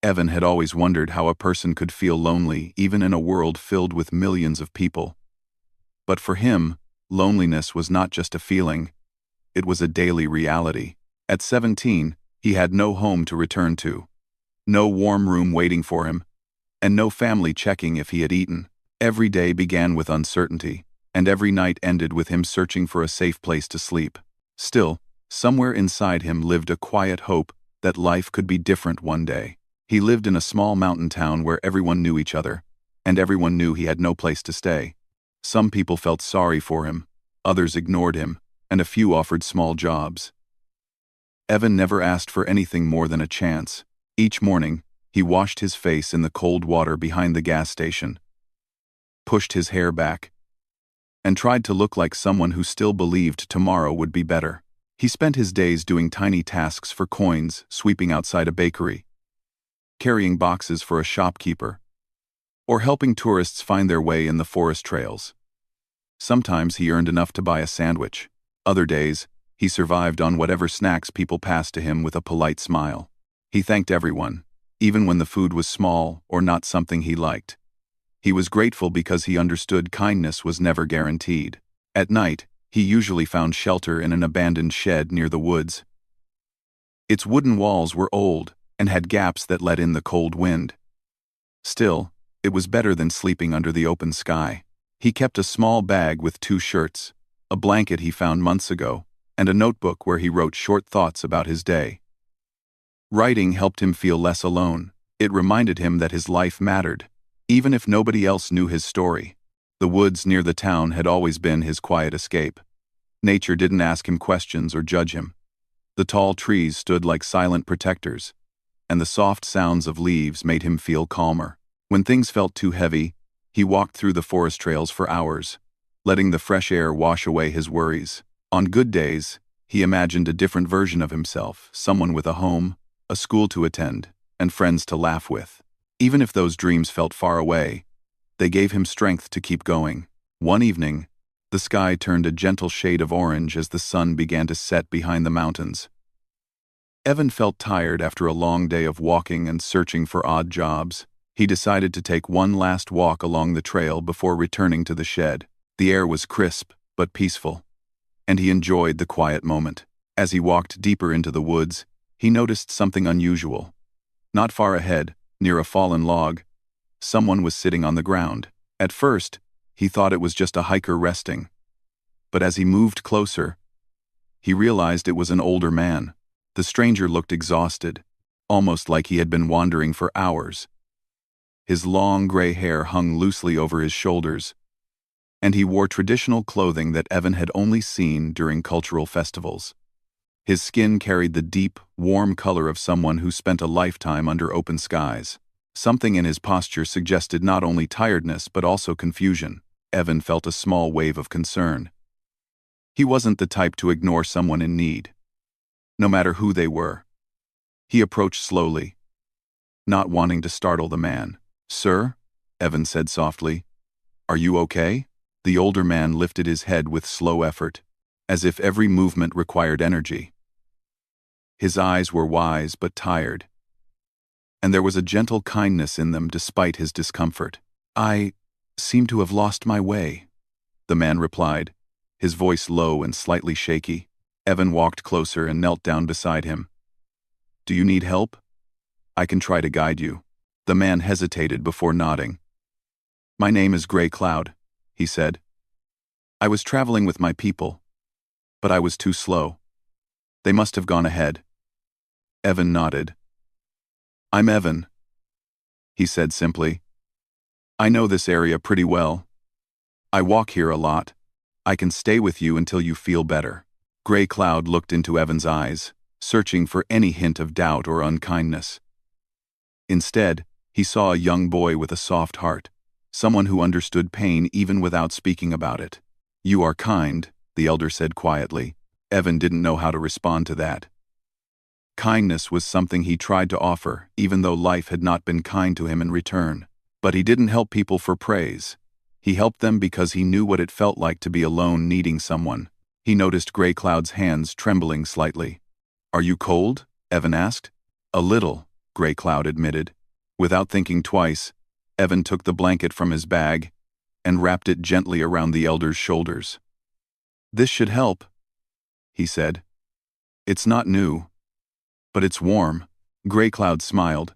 Evan had always wondered how a person could feel lonely even in a world filled with millions of people. But for him, loneliness was not just a feeling, it was a daily reality. At 17, he had no home to return to, no warm room waiting for him, and no family checking if he had eaten. Every day began with uncertainty, and every night ended with him searching for a safe place to sleep. Still, somewhere inside him lived a quiet hope that life could be different one day. He lived in a small mountain town where everyone knew each other, and everyone knew he had no place to stay. Some people felt sorry for him, others ignored him, and a few offered small jobs. Evan never asked for anything more than a chance. Each morning, he washed his face in the cold water behind the gas station, pushed his hair back, and tried to look like someone who still believed tomorrow would be better. He spent his days doing tiny tasks for coins, sweeping outside a bakery, carrying boxes for a shopkeeper, or helping tourists find their way in the forest trails. Sometimes he earned enough to buy a sandwich. Other days, he survived on whatever snacks people passed to him with a polite smile. He thanked everyone, even when the food was small or not something he liked. He was grateful because he understood kindness was never guaranteed. At night, he usually found shelter in an abandoned shed near the woods. Its wooden walls were old and had gaps that let in the cold wind. Still, it was better than sleeping under the open sky. He kept a small bag with 2 shirts, a blanket he found months ago, and a notebook where he wrote short thoughts about his day. Writing helped him feel less alone. It reminded him that his life mattered, even if nobody else knew his story. The woods near the town had always been his quiet escape. Nature didn't ask him questions or judge him. The tall trees stood like silent protectors, and the soft sounds of leaves made him feel calmer. When things felt too heavy, he walked through the forest trails for hours, letting the fresh air wash away his worries. On good days, he imagined a different version of himself, someone with a home, a school to attend, and friends to laugh with. Even if those dreams felt far away, they gave him strength to keep going. One evening, the sky turned a gentle shade of orange as the sun began to set behind the mountains. Evan felt tired after a long day of walking and searching for odd jobs. He decided to take one last walk along the trail before returning to the shed. The air was crisp but peaceful, and he enjoyed the quiet moment. As he walked deeper into the woods, he noticed something unusual. Not far ahead, near a fallen log, someone was sitting on the ground. At first, he thought it was just a hiker resting. But as he moved closer, he realized it was an older man. The stranger looked exhausted, almost like he had been wandering for hours. His long gray hair hung loosely over his shoulders, and he wore traditional clothing that Evan had only seen during cultural festivals. His skin carried the deep, warm color of someone who spent a lifetime under open skies. Something in his posture suggested not only tiredness but also confusion. Evan felt a small wave of concern. He wasn't the type to ignore someone in need, no matter who they were. He approached slowly, not wanting to startle the man. "Sir," Evan said softly, "are you okay?" The older man lifted his head with slow effort, as if every movement required energy. His eyes were wise but tired, and there was a gentle kindness in them despite his discomfort. "I seem to have lost my way," the man replied, his voice low and slightly shaky. Evan walked closer and knelt down beside him. "Do you need help? I can try to guide you." The man hesitated before nodding. "My name is Gray Cloud," he said. "I was traveling with my people, but I was too slow. They must have gone ahead." Evan nodded. "I'm Evan," he said simply. "I know this area pretty well. I walk here a lot. I can stay with you until you feel better." Gray Cloud looked into Evan's eyes, searching for any hint of doubt or unkindness. Instead, he saw a young boy with a soft heart, someone who understood pain even without speaking about it. "You are kind," the elder said quietly. Evan didn't know how to respond to that. Kindness was something he tried to offer, even though life had not been kind to him in return. But he didn't help people for praise. He helped them because he knew what it felt like to be alone needing someone. He noticed Gray Cloud's hands trembling slightly. "Are you cold?" Evan asked. "A little," Gray Cloud admitted. Without thinking twice, Evan took the blanket from his bag and wrapped it gently around the elder's shoulders. "This should help," he said. "It's not new, but it's warm." Gray Cloud smiled,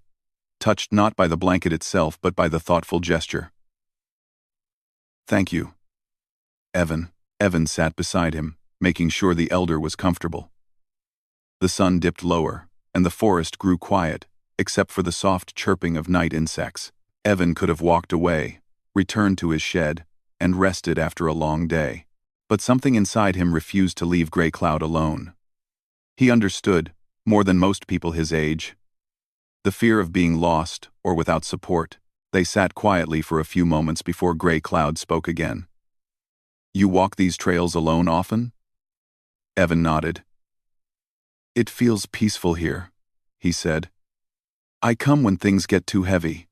touched not by the blanket itself but by the thoughtful gesture. "Thank you, Evan." Evan sat beside him, making sure the elder was comfortable. The sun dipped lower, and the forest grew quiet, except for the soft chirping of night insects. Evan could have walked away, returned to his shed, and rested after a long day. But something inside him refused to leave Gray Cloud alone. He understood, more than most people his age, the fear of being lost or without support. They sat quietly for a few moments before Gray Cloud spoke again. "You walk these trails alone often?" Evan nodded. "It feels peaceful here," he said. "I come when things get too heavy."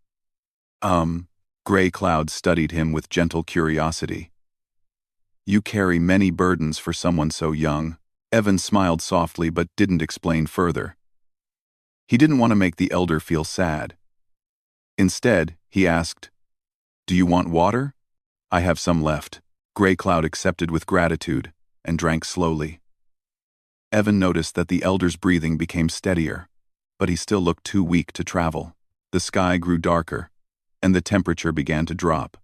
Gray Cloud studied him with gentle curiosity. "You carry many burdens for someone so young." Evan smiled softly but didn't explain further. He didn't want to make the elder feel sad. Instead, he asked, "Do you want water? I have some left." Gray Cloud accepted with gratitude and drank slowly. Evan noticed that the elder's breathing became steadier, but he still looked too weak to travel. The sky grew darker, and the temperature began to drop.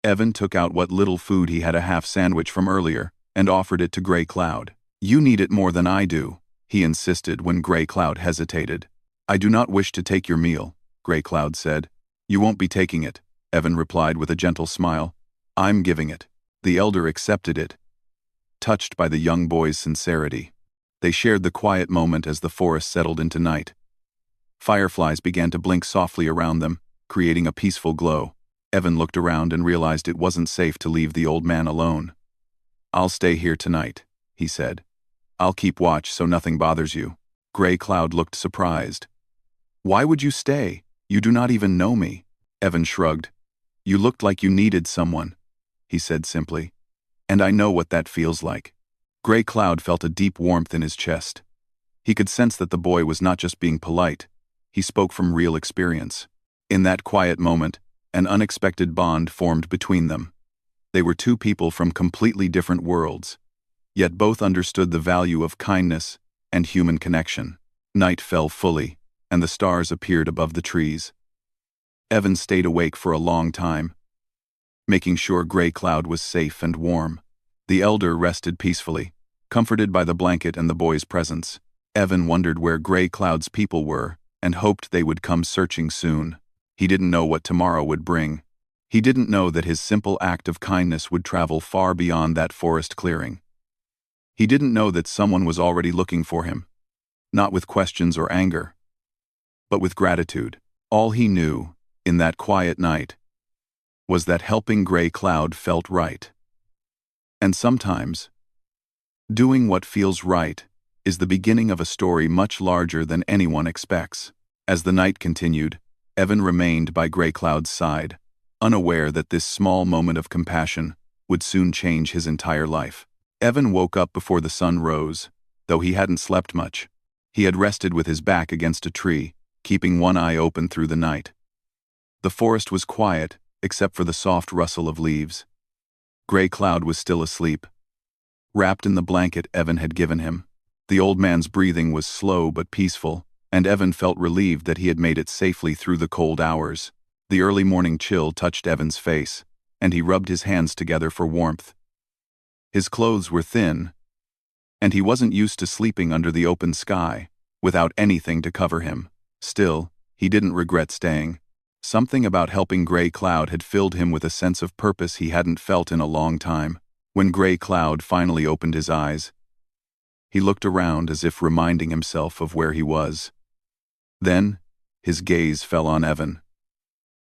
Evan took out what little food he had, a half sandwich from earlier, and offered it to Gray Cloud. "You need it more than I do," he insisted when Gray Cloud hesitated. "I do not wish to take your meal," Gray Cloud said. "You won't be taking it," Evan replied with a gentle smile. "I'm giving it." The elder accepted it, touched by the young boy's sincerity. They shared the quiet moment as the forest settled into night. Fireflies began to blink softly around them, creating a peaceful glow. Evan looked around and realized it wasn't safe to leave the old man alone. "I'll stay here tonight," he said. "I'll keep watch so nothing bothers you." Gray Cloud looked surprised. "Why would you stay? You do not even know me." Evan shrugged. "You looked like you needed someone," he said simply. "And I know what that feels like." Gray Cloud felt a deep warmth in his chest. He could sense that the boy was not just being polite. He spoke from real experience. In that quiet moment, an unexpected bond formed between them. They were two people from completely different worlds, yet both understood the value of kindness and human connection. Night fell fully, and the stars appeared above the trees. Evan stayed awake for a long time, making sure Gray Cloud was safe and warm. The elder rested peacefully, comforted by the blanket and the boy's presence. Evan wondered where Gray Cloud's people were and hoped they would come searching soon. He didn't know what tomorrow would bring. He didn't know that his simple act of kindness would travel far beyond that forest clearing. He didn't know that someone was already looking for him, not with questions or anger, but with gratitude. All he knew, in that quiet night, was that helping Gray Cloud felt right. And sometimes, doing what feels right is the beginning of a story much larger than anyone expects. As the night continued, Evan remained by Gray Cloud's side, unaware that this small moment of compassion would soon change his entire life. Evan woke up before the sun rose, though he hadn't slept much. He had rested with his back against a tree, keeping one eye open through the night. The forest was quiet, except for the soft rustle of leaves. Gray Cloud was still asleep, wrapped in the blanket Evan had given him. The old man's breathing was slow but peaceful, and Evan felt relieved that he had made it safely through the cold hours. The early morning chill touched Evan's face, and he rubbed his hands together for warmth. His clothes were thin, and he wasn't used to sleeping under the open sky, without anything to cover him. Still, he didn't regret staying. Something about helping Gray Cloud had filled him with a sense of purpose he hadn't felt in a long time. When Gray Cloud finally opened his eyes, he looked around as if reminding himself of where he was. Then, his gaze fell on Evan,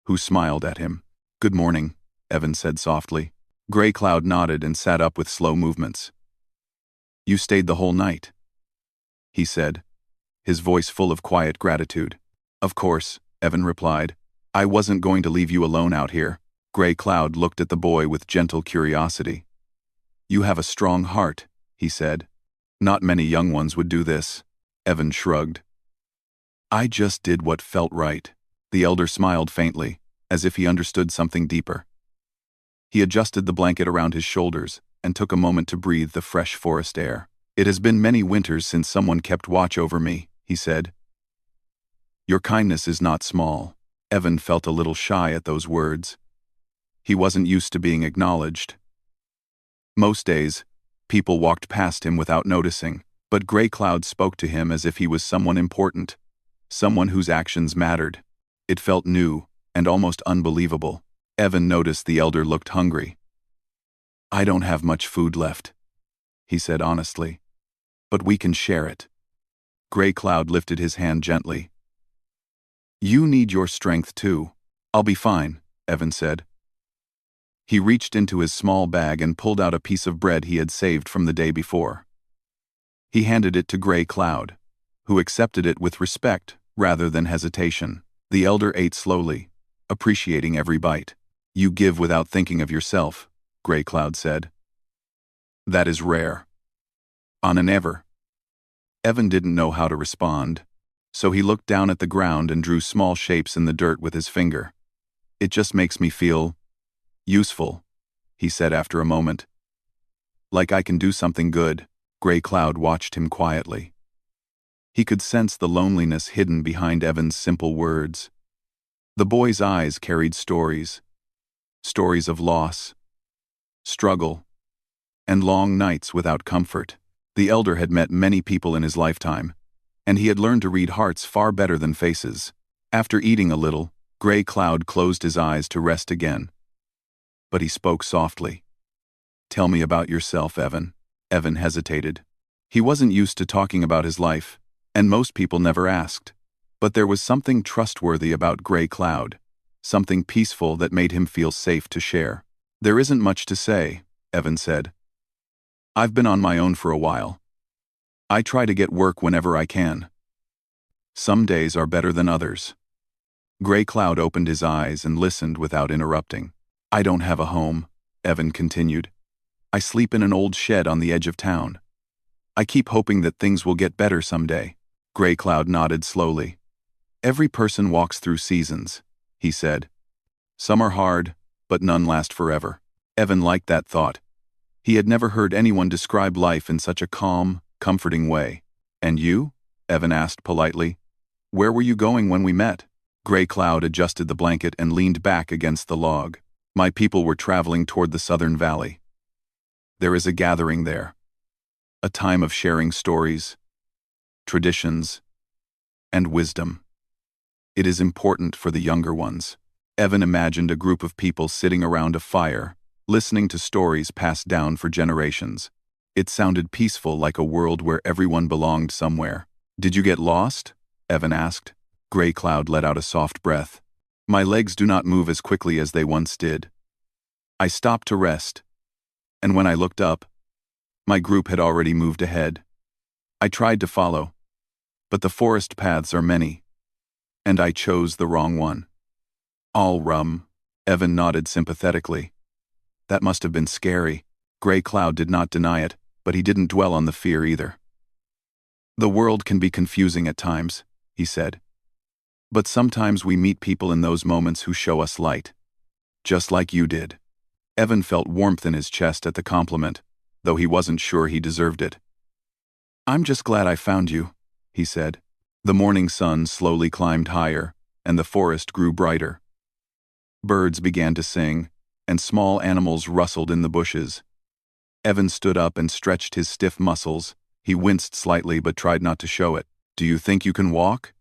who smiled at him. "Good morning," Evan said softly. Gray Cloud nodded and sat up with slow movements. "You stayed the whole night," he said, his voice full of quiet gratitude. "Of course," Evan replied. "I wasn't going to leave you alone out here." Gray Cloud looked at the boy with gentle curiosity. "You have a strong heart," he said. "Not many young ones would do this." Evan shrugged. I just did what felt right. The elder smiled faintly, as if he understood something deeper. He adjusted the blanket around his shoulders and took a moment to breathe the fresh forest air. It has been many winters since someone kept watch over me, he said. Your kindness is not small. Evan felt a little shy at those words. He wasn't used to being acknowledged. Most days, people walked past him without noticing, but Gray Cloud spoke to him as if he was someone important, someone whose actions mattered. It felt new and almost unbelievable. Evan noticed the elder looked hungry. I don't have much food left, he said honestly, but we can share it. Gray Cloud lifted his hand gently. You need your strength too. I'll be fine, Evan said. He reached into his small bag and pulled out a piece of bread he had saved from the day before. He handed it to Gray Cloud, who accepted it with respect rather than hesitation. The elder ate slowly, appreciating every bite. You give without thinking of yourself, Gray Cloud said. That is rare. On an ever. Evan didn't know how to respond, so he looked down at the ground and drew small shapes in the dirt with his finger. It just makes me feel useful, he said after a moment. Like I can do something good. Gray Cloud watched him quietly. He could sense the loneliness hidden behind Evan's simple words. The boy's eyes carried stories. Stories of loss, struggle, and long nights without comfort. The elder had met many people in his lifetime, and he had learned to read hearts far better than faces. After eating a little, Gray Cloud closed his eyes to rest again. But he spoke softly. Tell me about yourself, Evan. Evan hesitated. He wasn't used to talking about his life, and most people never asked. But there was something trustworthy about Gray Cloud, something peaceful that made him feel safe to share. There isn't much to say, Evan said. I've been on my own for a while. I try to get work whenever I can. Some days are better than others. Gray Cloud opened his eyes and listened without interrupting. I don't have a home, Evan continued. I sleep in an old shed on the edge of town. I keep hoping that things will get better someday. Gray Cloud nodded slowly. Every person walks through seasons, he said. Some are hard, but none last forever. Evan liked that thought. He had never heard anyone describe life in such a calm, comforting way. And you? Evan asked politely. Where were you going when we met? Gray Cloud adjusted the blanket and leaned back against the log. My people were traveling toward the southern valley. There is a gathering there. A time of sharing stories, traditions, and wisdom. It is important for the younger ones. Evan imagined a group of people sitting around a fire, listening to stories passed down for generations. It sounded peaceful, like a world where everyone belonged somewhere. Did you get lost? Evan asked. Gray Cloud let out a soft breath. My legs do not move as quickly as they once did. I stopped to rest, and when I looked up, my group had already moved ahead. I tried to follow, but the forest paths are many, and I chose the wrong one. All rum, Evan nodded sympathetically. That must have been scary. Gray Cloud did not deny it, but he didn't dwell on the fear either. The world can be confusing at times, he said. But sometimes we meet people in those moments who show us light. Just like you did. Evan felt warmth in his chest at the compliment, though he wasn't sure he deserved it. I'm just glad I found you, he said. The morning sun slowly climbed higher, and the forest grew brighter. Birds began to sing, and small animals rustled in the bushes. Evan stood up and stretched his stiff muscles. He winced slightly but tried not to show it. Do you think you can walk?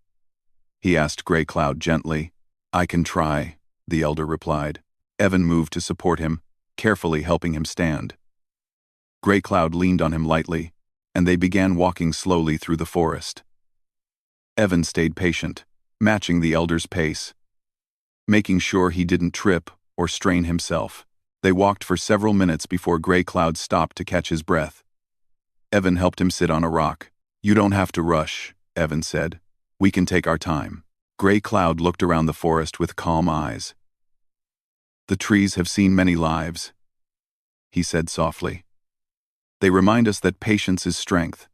He asked Gray Cloud gently. I can try, the elder replied. Evan moved to support him, carefully helping him stand. Gray Cloud leaned on him lightly, and they began walking slowly through the forest. Evan stayed patient, matching the elder's pace, making sure he didn't trip or strain himself. They walked for several minutes before Gray Cloud stopped to catch his breath. Evan helped him sit on a rock. You don't have to rush, Evan said. We can take our time. Gray Cloud looked around the forest with calm eyes. The trees have seen many lives, he said softly. They remind us that patience is strength.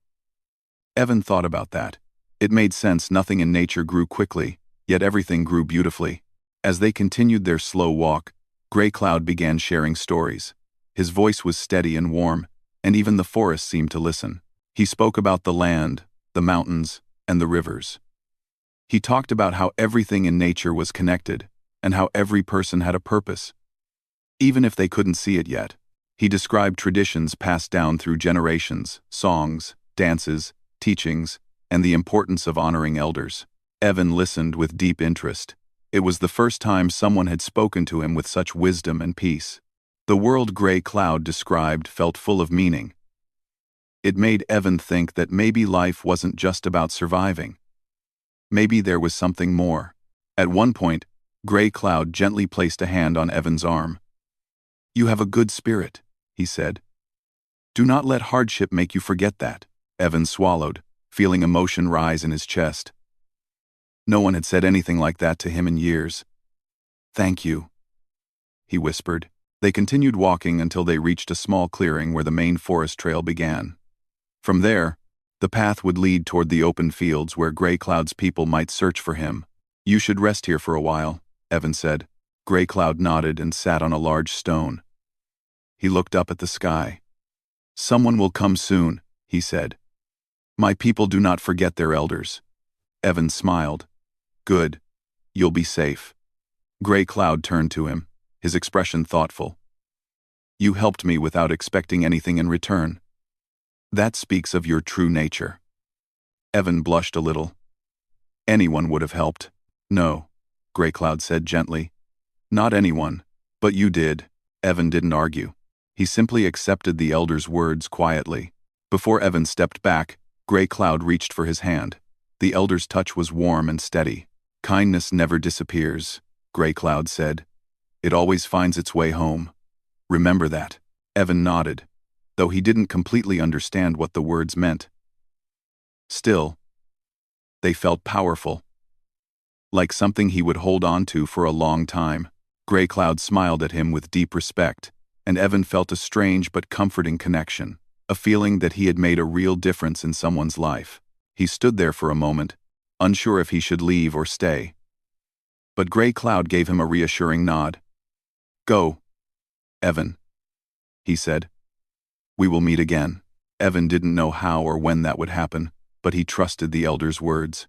Evan thought about that. It made sense. Nothing in nature grew quickly, yet everything grew beautifully. As they continued their slow walk, Gray Cloud began sharing stories. His voice was steady and warm, and even the forest seemed to listen. He spoke about the land, the mountains, and the rivers. He talked about how everything in nature was connected, and how every person had a purpose, even if they couldn't see it yet. He described traditions passed down through generations, songs, dances, teachings, and the importance of honoring elders. Evan listened with deep interest. It was the first time someone had spoken to him with such wisdom and peace. The world Gray Cloud described felt full of meaning. It made Evan think that maybe life wasn't just about surviving. Maybe there was something more. At one point, Gray Cloud gently placed a hand on Evan's arm. "You have a good spirit," he said. "Do not let hardship make you forget that." Evan swallowed, feeling emotion rise in his chest. No one had said anything like that to him in years. "Thank you," he whispered. They continued walking until they reached a small clearing where the main forest trail began. From there, the path would lead toward the open fields where Gray Cloud's people might search for him. "You should rest here for a while," Evan said. Gray Cloud nodded and sat on a large stone. He looked up at the sky. "Someone will come soon," he said. "My people do not forget their elders." Evan smiled. "Good. You'll be safe." Gray Cloud turned to him, his expression thoughtful. "You helped me without expecting anything in return. That speaks of your true nature." Evan blushed a little. "Anyone would have helped." "No," Gray Cloud said gently. "Not anyone, but you did." Evan didn't argue. He simply accepted the elder's words quietly. Before Evan stepped back, Gray Cloud reached for his hand. The elder's touch was warm and steady. "Kindness never disappears," Gray Cloud said. "It always finds its way home. Remember that." Evan nodded, though he didn't completely understand what the words meant. Still, they felt powerful, like something he would hold on to for a long time. Gray Cloud smiled at him with deep respect, and Evan felt a strange but comforting connection, a feeling that he had made a real difference in someone's life. He stood there for a moment, unsure if he should leave or stay. But Gray Cloud gave him a reassuring nod. "Go, Evan," he said. "We will meet again." Evan didn't know how or when that would happen, but he trusted the elder's words.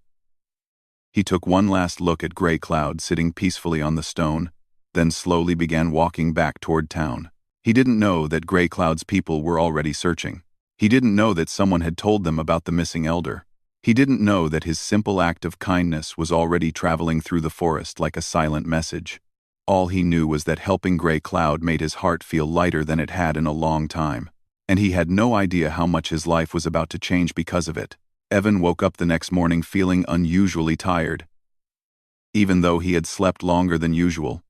He took one last look at Gray Cloud sitting peacefully on the stone, then slowly began walking back toward town. He didn't know that Gray Cloud's people were already searching. He didn't know that someone had told them about the missing elder. He didn't know that his simple act of kindness was already traveling through the forest like a silent message. All he knew was that helping Gray Cloud made his heart feel lighter than it had in a long time, and he had no idea how much his life was about to change because of it. Evan woke up the next morning feeling unusually tired, even though he had slept longer than usual.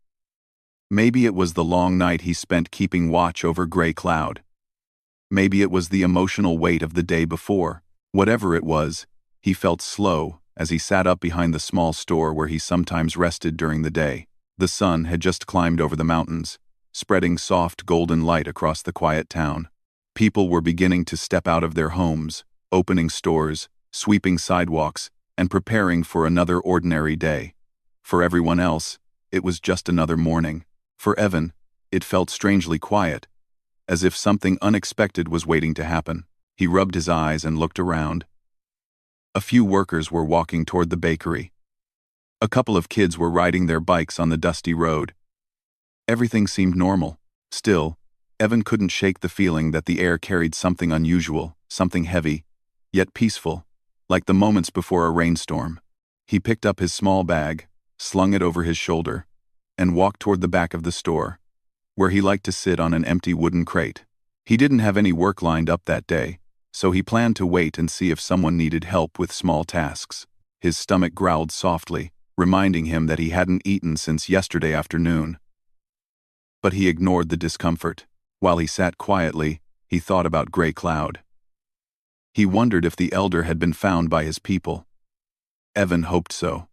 Maybe it was the long night he spent keeping watch over Gray Cloud. Maybe it was the emotional weight of the day before. Whatever it was, he felt slow as he sat up behind the small store where he sometimes rested during the day. The sun had just climbed over the mountains, spreading soft golden light across the quiet town. People were beginning to step out of their homes, opening stores, sweeping sidewalks, and preparing for another ordinary day. For everyone else, it was just another morning. For Evan, it felt strangely quiet, as if something unexpected was waiting to happen. He rubbed his eyes and looked around. A few workers were walking toward the bakery. A couple of kids were riding their bikes on the dusty road. Everything seemed normal. Still, Evan couldn't shake the feeling that the air carried something unusual, something heavy, yet peaceful, like the moments before a rainstorm. He picked up his small bag, slung it over his shoulder, and walked toward the back of the store, where he liked to sit on an empty wooden crate. He didn't have any work lined up that day, so he planned to wait and see if someone needed help with small tasks. His stomach growled softly, reminding him that he hadn't eaten since yesterday afternoon. But he ignored the discomfort. While he sat quietly, he thought about Gray Cloud. He wondered if the elder had been found by his people. Evan hoped so.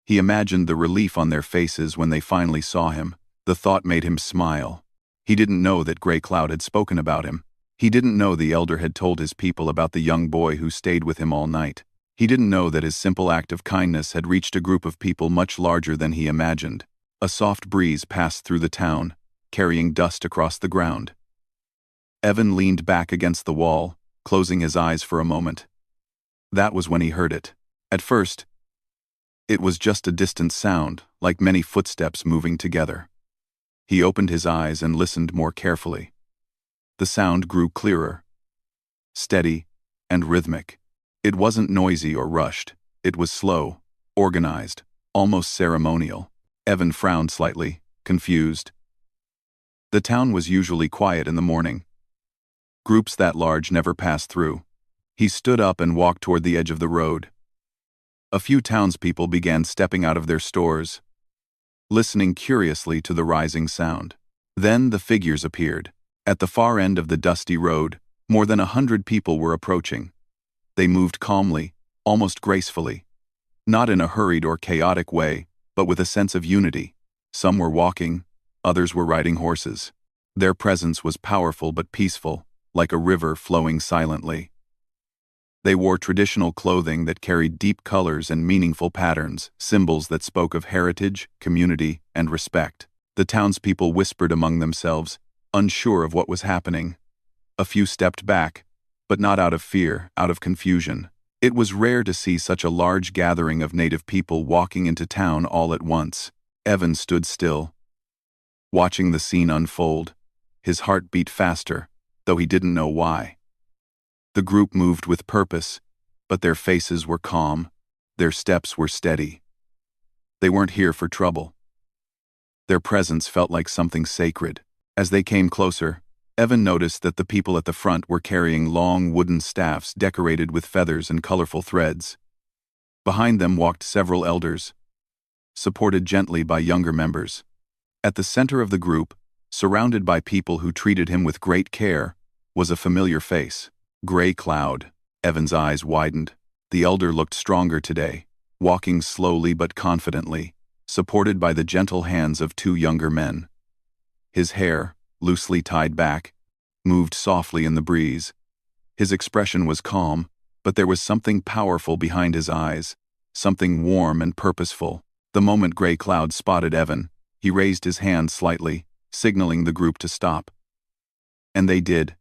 He imagined the relief on their faces when they finally saw him. The thought made him smile. He didn't know that Gray Cloud had spoken about him. He didn't know the elder had told his people about the young boy who stayed with him all night. He didn't know that his simple act of kindness had reached a group of people much larger than he imagined. A soft breeze passed through the town, carrying dust across the ground. Evan leaned back against the wall, closing his eyes for a moment. That was when he heard it. At first, it was just a distant sound, like many footsteps moving together. He opened his eyes and listened more carefully. The sound grew clearer, steady, and rhythmic. It wasn't noisy or rushed. It was slow, organized, almost ceremonial. Evan frowned slightly, confused. The town was usually quiet in the morning. Groups that large never passed through. He stood up and walked toward the edge of the road. A few townspeople began stepping out of their stores, listening curiously to the rising sound. Then the figures appeared. At the far end of the dusty road, more than 100 people were approaching. They moved calmly, almost gracefully. Not in a hurried or chaotic way, but with a sense of unity. Some were walking, others were riding horses. Their presence was powerful but peaceful, like a river flowing silently. They wore traditional clothing that carried deep colors and meaningful patterns, symbols that spoke of heritage, community, and respect. The townspeople whispered among themselves, unsure of what was happening. A few stepped back, but not out of fear, out of confusion. It was rare to see such a large gathering of native people walking into town all at once. Evan stood still, watching the scene unfold. His heart beat faster, though he didn't know why. The group moved with purpose, but their faces were calm, their steps were steady. They weren't here for trouble. Their presence felt like something sacred. As they came closer, Evan noticed that the people at the front were carrying long wooden staffs decorated with feathers and colorful threads. Behind them walked several elders, supported gently by younger members. At the center of the group, surrounded by people who treated him with great care, was a familiar face. Gray Cloud. Evan's eyes widened. The elder looked stronger today, walking slowly but confidently, supported by the gentle hands of two younger men. His hair, loosely tied back, moved softly in the breeze. His expression was calm, but there was something powerful behind his eyes, something warm and purposeful. The moment Gray Cloud spotted Evan, he raised his hand slightly, signaling the group to stop. And they did.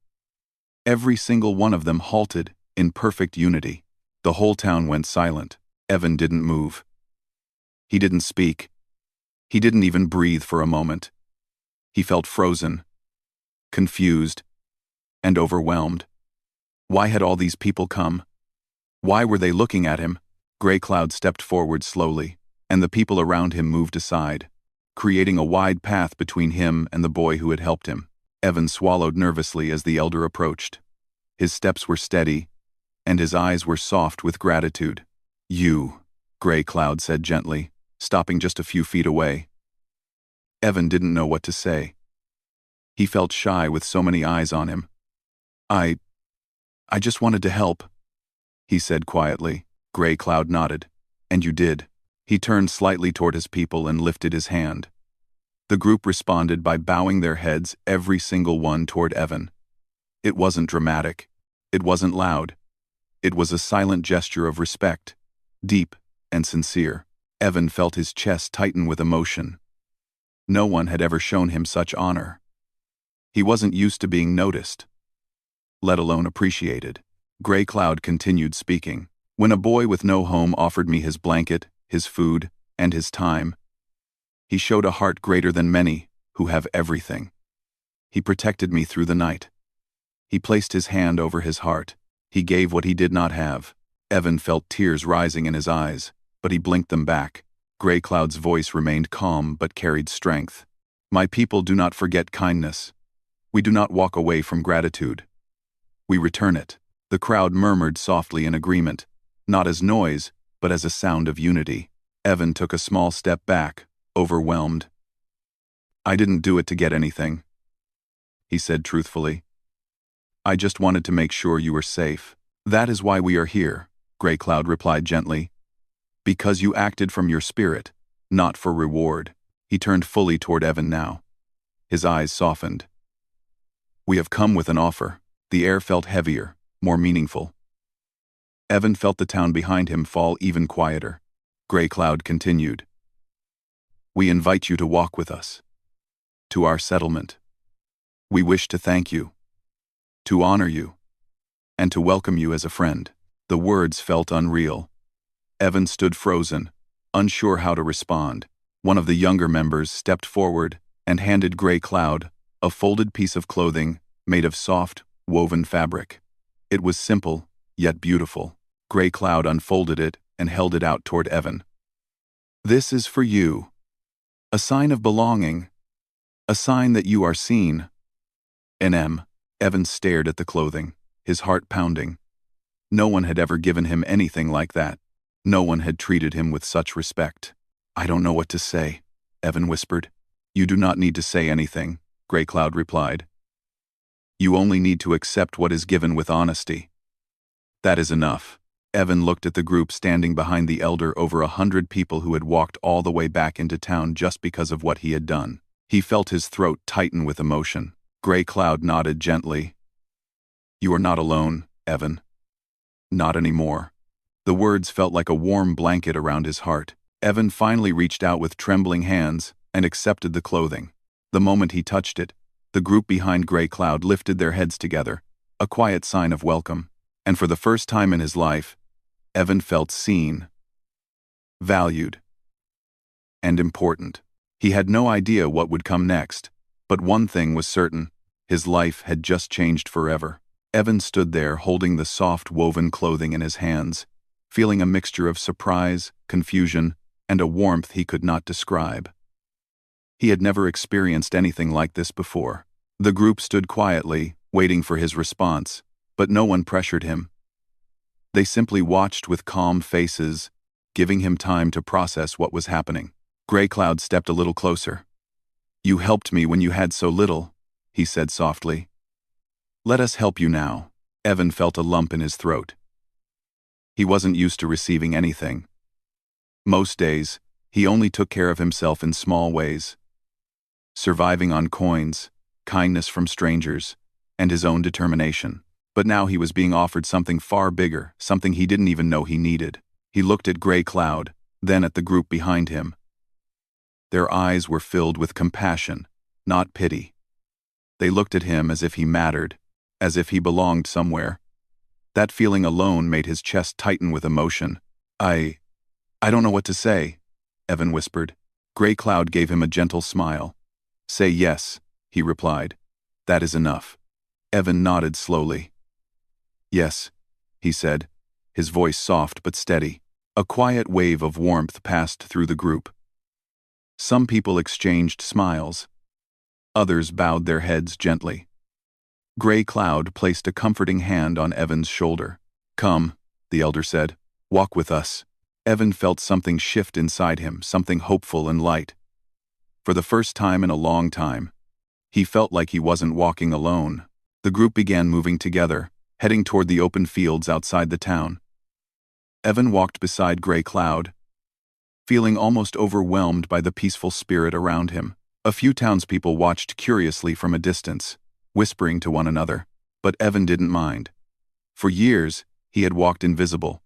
Every single one of them halted, in perfect unity. The whole town went silent. Evan didn't move. He didn't speak. He didn't even breathe for a moment. He felt frozen, confused, and overwhelmed. Why had all these people come? Why were they looking at him? Gray Cloud stepped forward slowly, and the people around him moved aside, creating a wide path between him and the boy who had helped him. Evan swallowed nervously as the elder approached. His steps were steady, and his eyes were soft with gratitude. "You," Gray Cloud said gently, stopping just a few feet away. Evan didn't know what to say. He felt shy with so many eyes on him. I just wanted to help," he said quietly. Gray Cloud nodded. "And you did." He turned slightly toward his people and lifted his hand. The group responded by bowing their heads, every single one toward Evan. It wasn't dramatic. It wasn't loud. It was a silent gesture of respect, deep and sincere. Evan felt his chest tighten with emotion. No one had ever shown him such honor. He wasn't used to being noticed, let alone appreciated. Gray Cloud continued speaking. "When a boy with no home offered me his blanket, his food, and his time, he showed a heart greater than many who have everything. He protected me through the night. He placed his hand over his heart. He gave what he did not have." Evan felt tears rising in his eyes, but he blinked them back. Gray Cloud's voice remained calm but carried strength. "My people do not forget kindness. We do not walk away from gratitude. We return it." The crowd murmured softly in agreement, not as noise, but as a sound of unity. Evan took a small step back, overwhelmed. "I didn't do it to get anything," he said truthfully. "I just wanted to make sure you were safe." "That is why we are here," Gray Cloud replied gently. "Because you acted from your spirit, not for reward." He turned fully toward Evan now. His eyes softened. "We have come with an offer." The air felt heavier, more meaningful. Evan felt the town behind him fall even quieter. Gray Cloud continued. We invite you to walk with us. To our settlement. We wish to thank you. To honor you. And to welcome you as a friend. The words felt unreal. Evan stood frozen, unsure how to respond. One of the younger members stepped forward and handed Gray Cloud a folded piece of clothing made of soft, woven fabric. It was simple, yet beautiful. Gray Cloud unfolded it and held it out toward Evan. This is for you. A sign of belonging. A sign that you are seen. Evan stared at the clothing, his heart pounding. No one had ever given him anything like that. No one had treated him with such respect. I don't know what to say, Evan whispered. You do not need to say anything, Gray Cloud replied. You only need to accept what is given with honesty. That is enough. Evan looked at the group standing behind the elder, over 100 people who had walked all the way back into town just because of what he had done. He felt his throat tighten with emotion. Gray Cloud nodded gently. You are not alone, Evan. Not anymore. The words felt like a warm blanket around his heart. Evan finally reached out with trembling hands and accepted the clothing. The moment he touched it, the group behind Gray Cloud lifted their heads together, a quiet sign of welcome. And for the first time in his life, Evan felt seen, valued, and important. He had no idea what would come next, but one thing was certain: his life had just changed forever. Evan stood there holding the soft woven clothing in his hands, feeling a mixture of surprise, confusion, and a warmth he could not describe. He had never experienced anything like this before. The group stood quietly, waiting for his response, but no one pressured him. They simply watched with calm faces, giving him time to process what was happening. Gray Cloud stepped a little closer. You helped me when you had so little, he said softly. Let us help you now. Evan felt a lump in his throat. He wasn't used to receiving anything. Most days, he only took care of himself in small ways, surviving on coins, kindness from strangers, and his own determination. But now he was being offered something far bigger, something he didn't even know he needed. He looked at Gray Cloud, then at the group behind him. Their eyes were filled with compassion, not pity. They looked at him as if he mattered, as if he belonged somewhere. That feeling alone made his chest tighten with emotion. I don't know what to say, Evan whispered. Gray Cloud gave him a gentle smile. Say yes, he replied. That is enough. Evan nodded slowly. Yes, he said, his voice soft but steady. A quiet wave of warmth passed through the group. Some people exchanged smiles. Others bowed their heads gently. Gray Cloud placed a comforting hand on Evan's shoulder. Come, the elder said. Walk with us. Evan felt something shift inside him, something hopeful and light. For the first time in a long time, he felt like he wasn't walking alone. The group began moving together, heading toward the open fields outside the town. Evan walked beside Gray Cloud, feeling almost overwhelmed by the peaceful spirit around him. A few townspeople watched curiously from a distance, whispering to one another, but Evan didn't mind. For years, he had walked invisible.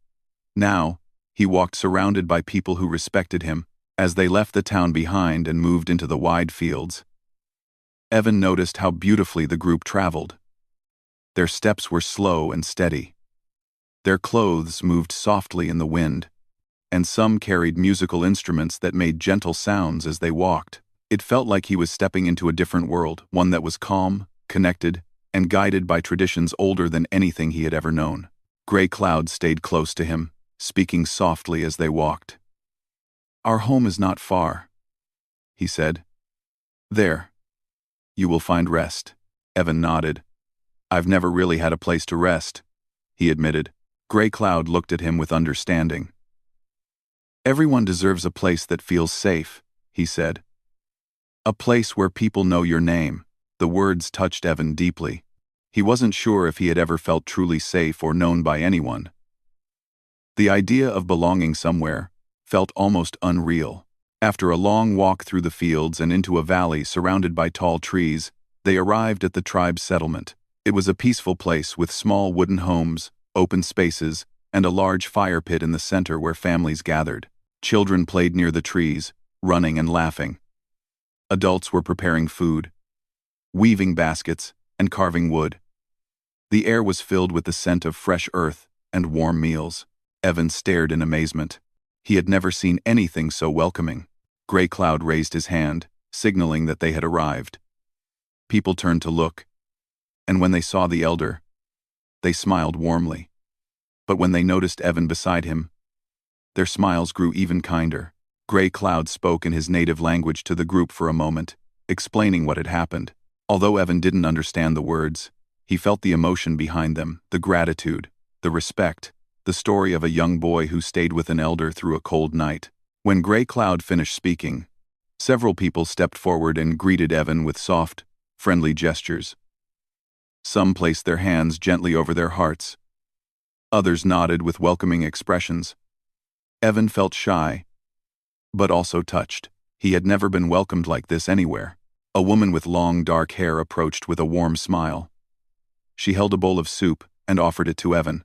Now, he walked surrounded by people who respected him. As they left the town behind and moved into the wide fields, Evan noticed how beautifully the group traveled. Their steps were slow and steady. Their clothes moved softly in the wind, and some carried musical instruments that made gentle sounds as they walked. It felt like he was stepping into a different world, one that was calm, connected, and guided by traditions older than anything he had ever known. Gray Cloud stayed close to him, speaking softly as they walked. Our home is not far, he said. There. You will find rest. Evan nodded. I've never really had a place to rest, he admitted. Gray Cloud looked at him with understanding. Everyone deserves a place that feels safe, he said. A place where people know your name. The words touched Evan deeply. He wasn't sure if he had ever felt truly safe or known by anyone. The idea of belonging somewhere felt almost unreal. After a long walk through the fields and into a valley surrounded by tall trees, they arrived at the tribe's settlement. It was a peaceful place with small wooden homes, open spaces, and a large fire pit in the center where families gathered. Children played near the trees, running and laughing. Adults were preparing food, weaving baskets, and carving wood. The air was filled with the scent of fresh earth and warm meals. Evan stared in amazement. He had never seen anything so welcoming. Gray Cloud raised his hand, signaling that they had arrived. People turned to look, and when they saw the elder, they smiled warmly. But when they noticed Evan beside him, their smiles grew even kinder. Gray Cloud spoke in his native language to the group for a moment, explaining what had happened. Although Evan didn't understand the words, he felt the emotion behind them, the gratitude, the respect, the story of a young boy who stayed with an elder through a cold night. When Gray Cloud finished speaking, several people stepped forward and greeted Evan with soft, friendly gestures. Some placed their hands gently over their hearts. Others nodded with welcoming expressions. Evan felt shy, but also touched. He had never been welcomed like this anywhere. A woman with long dark hair approached with a warm smile. She held a bowl of soup and offered it to Evan.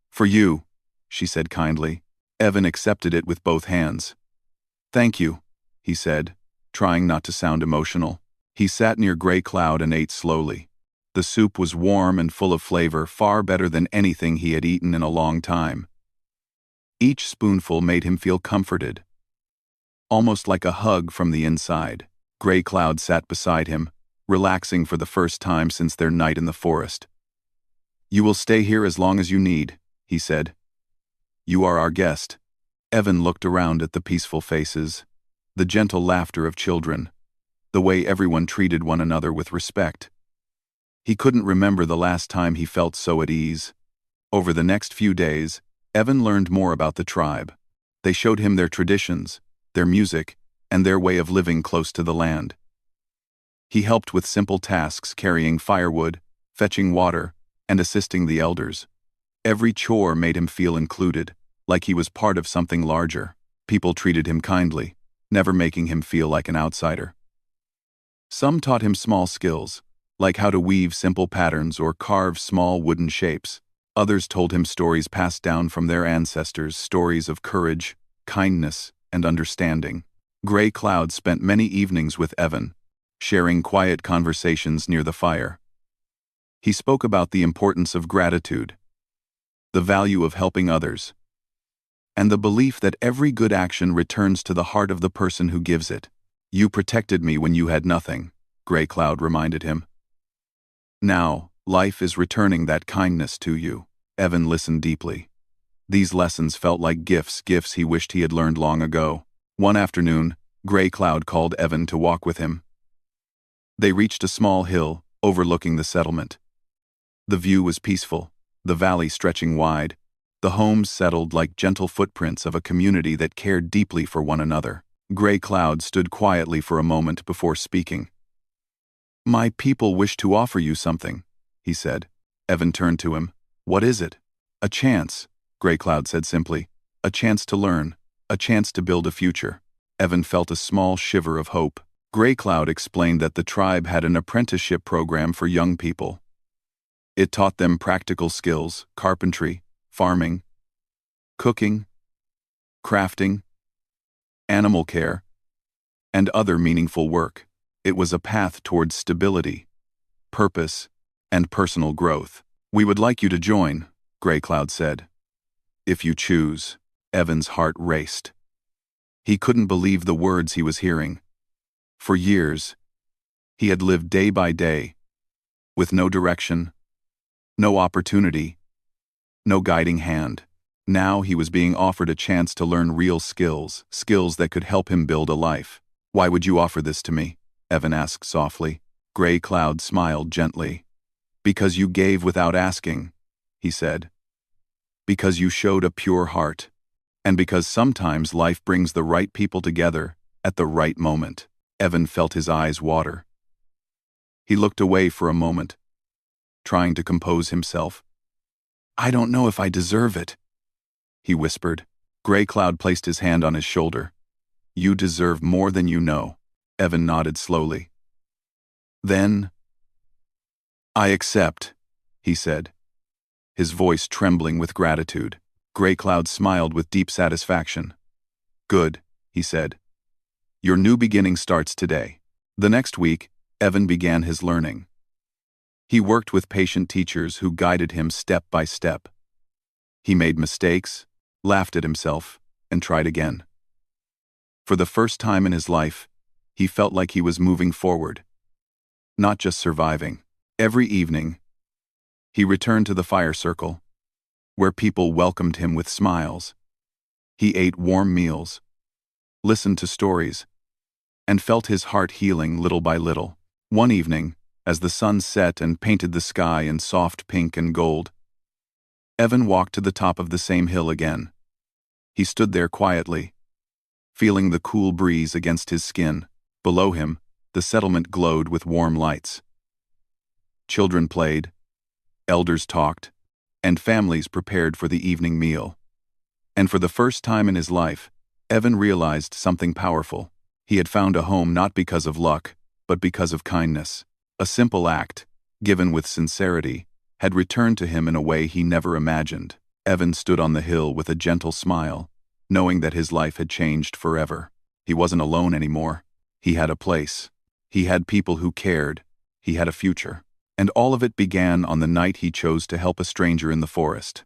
"For you," she said kindly. Evan accepted it with both hands. "Thank you," he said, trying not to sound emotional. He sat near Gray Cloud and ate slowly. The soup was warm and full of flavor, far better than anything he had eaten in a long time. Each spoonful made him feel comforted, almost like a hug from the inside. Gray Cloud sat beside him, relaxing for the first time since their night in the forest. "You will stay here as long as you need," he said. "You are our guest." Evan looked around at the peaceful faces, the gentle laughter of children, the way everyone treated one another with respect. He couldn't remember the last time he felt so at ease. Over the next few days, Evan learned more about the tribe. They showed him their traditions, their music, and their way of living close to the land. He helped with simple tasks, carrying firewood, fetching water, and assisting the elders. Every chore made him feel included, like he was part of something larger. People treated him kindly, never making him feel like an outsider. Some taught him small skills, like how to weave simple patterns or carve small wooden shapes. Others told him stories passed down from their ancestors, stories of courage, kindness, and understanding. Gray Cloud spent many evenings with Evan, sharing quiet conversations near the fire. He spoke about the importance of gratitude, the value of helping others, and the belief that every good action returns to the heart of the person who gives it. "You protected me when you had nothing," Gray Cloud reminded him. "Now, life is returning that kindness to you." Evan listened deeply. These lessons felt like gifts he wished he had learned long ago. One afternoon, Gray Cloud called Evan to walk with him. They reached a small hill overlooking the settlement. The view was peaceful, the valley stretching wide, the homes settled like gentle footprints of a community that cared deeply for one another. Gray Cloud stood quietly for a moment before speaking. "My people wish to offer you something," he said. Evan turned to him. "What is it?" "A chance," Gray Cloud said simply. "A chance to learn, a chance to build a future." Evan felt a small shiver of hope. Gray Cloud explained that the tribe had an apprenticeship program for young people. It taught them practical skills, carpentry, farming, cooking, crafting, animal care, and other meaningful work. It was a path towards stability, purpose, and personal growth. "We would like you to join," Gray Cloud said. "If you choose." Evan's heart raced. He couldn't believe the words he was hearing. For years, he had lived day by day, with no direction, no opportunity, no guiding hand. Now he was being offered a chance to learn real skills, skills that could help him build a life. "Why would you offer this to me?" Evan asked softly. Gray Cloud smiled gently. "Because you gave without asking," he said. "Because you showed a pure heart. And because sometimes life brings the right people together at the right moment." Evan felt his eyes water. He looked away for a moment, trying to compose himself. "I don't know if I deserve it," he whispered. Gray Cloud placed his hand on his shoulder. "You deserve more than you know." Evan nodded slowly. "Then, I accept," he said. his voice trembling with gratitude. Gray Cloud smiled with deep satisfaction. "Good," he said. "Your new beginning starts today." The next week, Evan began his learning. He worked with patient teachers who guided him step by step. He made mistakes, laughed at himself, and tried again. For the first time in his life, he felt like he was moving forward, not just surviving. Every evening, he returned to the fire circle, where people welcomed him with smiles. He ate warm meals, listened to stories, and felt his heart healing little by little. One evening, as the sun set and painted the sky in soft pink and gold, Evan walked to the top of the same hill again. He stood there quietly, feeling the cool breeze against his skin. Below him, the settlement glowed with warm lights. Children played, elders talked, and families prepared for the evening meal. And for the first time in his life, Evan realized something powerful. He had found a home not because of luck, but because of kindness. A simple act, given with sincerity, had returned to him in a way he never imagined. Evan stood on the hill with a gentle smile, knowing that his life had changed forever. He wasn't alone anymore. He had a place. He had people who cared. He had a future. And all of it began on the night he chose to help a stranger in the forest.